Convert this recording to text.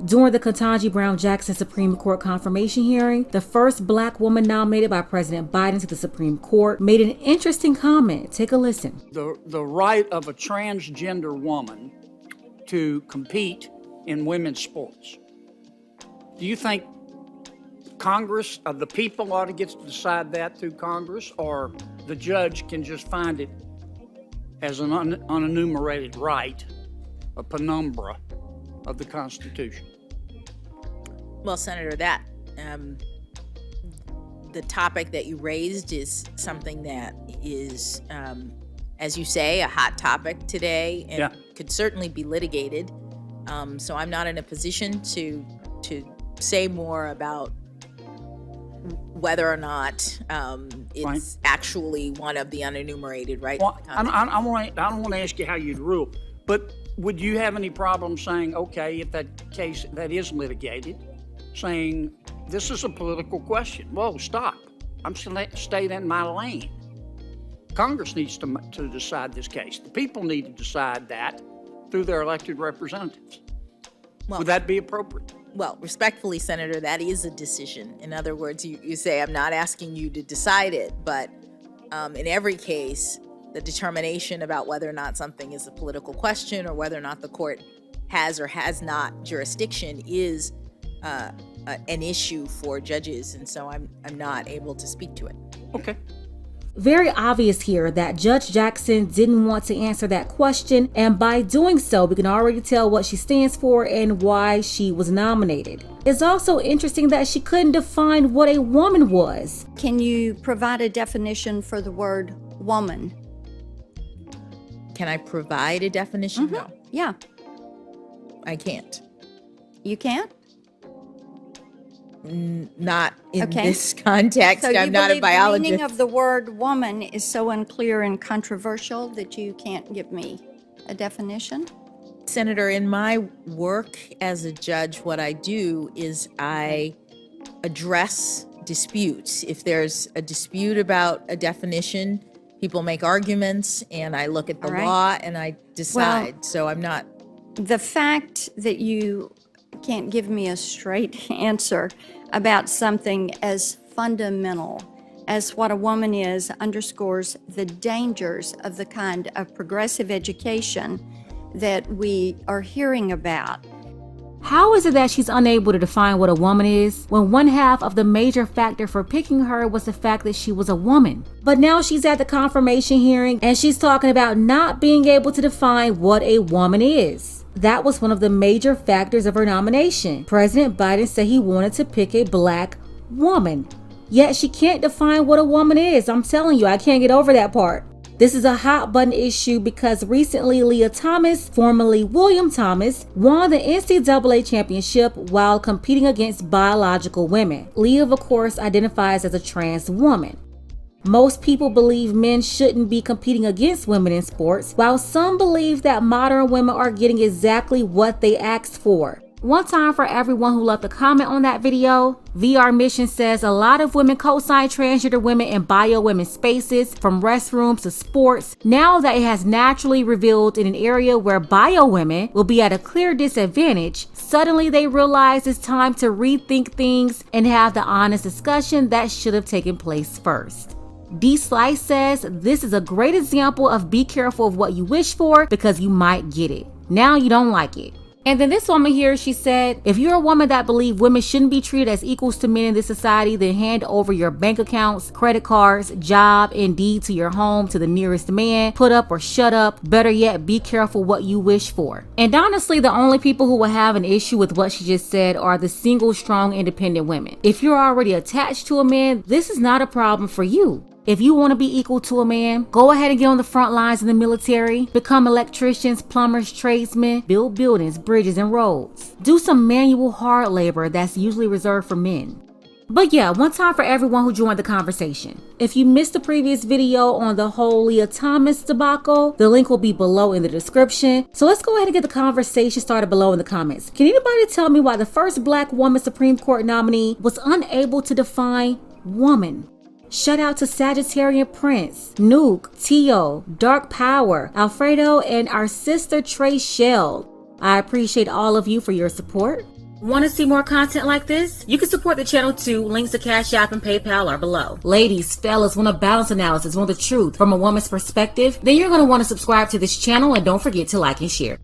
During the Ketanji Brown Jackson Supreme Court confirmation hearing, the first Black woman nominated by President Biden to the Supreme Court made an interesting comment. Take a listen. The right of a transgender woman to compete in women's sports. Do you think Congress, the people ought to get to decide that through Congress, or the judge can just find it as an unenumerated right, a penumbra of the Constitution? Well, Senator, that the topic that you raised is something that is, as you say, a hot topic today, and could certainly be litigated. So I'm not in a position to say more about whether or not it's actually one of the unenumerated rights. Well, I don't want to ask you how you'd rule, but would you have any problem saying, okay, if that case that is litigated, saying this is a political question? Whoa, stop! I'm staying in my lane. Congress needs to decide this case. The people need to decide that through their elected representatives. Well, would that be appropriate? Well, respectfully, Senator, that is a decision. In other words, you say, I'm not asking you to decide it, but in every case, the determination about whether or not something is a political question or whether or not the court has or has not jurisdiction is an issue for judges, and so I'm not able to speak to it. Okay. Very obvious here that Judge Jackson didn't want to answer that question, and by doing so, we can already tell what she stands for and why she was nominated. It's also interesting that she couldn't define what a woman was. Can you provide a definition for the word woman? Can I provide a definition? No. Yeah. I can't. You can't? Not in this context. So I'm not a biologist. The meaning of the word woman is so unclear and controversial that you can't give me a definition? Senator, in my work as a judge, what I do is I address disputes. If there's a dispute about a definition, people make arguments, and I look at the law and I decide. Well, so I'm not. The fact that you can't give me a straight answer about something as fundamental as what a woman is underscores the dangers of the kind of progressive education that we are hearing about. How is it that she's unable to define what a woman is when one half of the major factor for picking her was the fact that she was a woman? But now she's at the confirmation hearing and she's talking about not being able to define what a woman is. That was one of the major factors of her nomination. President Biden said he wanted to pick a Black woman. Yet she can't define what a woman is. I'm telling you, I can't get over that part. This is a hot button issue because recently Leah Thomas, formerly William Thomas, won the NCAA championship while competing against biological women. Leah, of course, identifies as a trans woman. Most people believe men shouldn't be competing against women in sports, while some believe that modern women are getting exactly what they asked for. One time for everyone who left a comment on that video, VR Mission says a lot of women co-sign transgender women in bio women spaces, from restrooms to sports. Now that it has naturally revealed in an area where bio women will be at a clear disadvantage, suddenly they realize it's time to rethink things and have the honest discussion that should have taken place first. D Slice says this is a great example of be careful of what you wish for because you might get it. Now you don't like it. And then this woman here, she said, if you're a woman that believes women shouldn't be treated as equals to men in this society, then hand over your bank accounts, credit cards, job, and deed to your home to the nearest man. Put up or shut up. Better yet, be careful what you wish for. And honestly, the only people who will have an issue with what she just said are the single, strong, independent women. If you're already attached to a man, this is not a problem for you. If you want to be equal to a man, go ahead and get on the front lines in the military, become electricians, plumbers, tradesmen, build buildings, bridges, and roads. Do some manual hard labor that's usually reserved for men. But yeah, one time for everyone who joined the conversation. If you missed the previous video on the whole Leah Thomas debacle, the link will be below in the description. So let's go ahead and get the conversation started below in the comments. Can anybody tell me why the first Black woman Supreme Court nominee was unable to define woman? Shout out to Sagittarian Prince, Nuke, Tio, Dark Power, Alfredo, and our sister Trey Shell. I appreciate all of you for your support. Want to see more content like this? You can support the channel too. Links to Cash App and PayPal are below. Ladies, fellas, want a balance analysis, want the truth from a woman's perspective? Then you're going to want to subscribe to this channel and don't forget to like and share.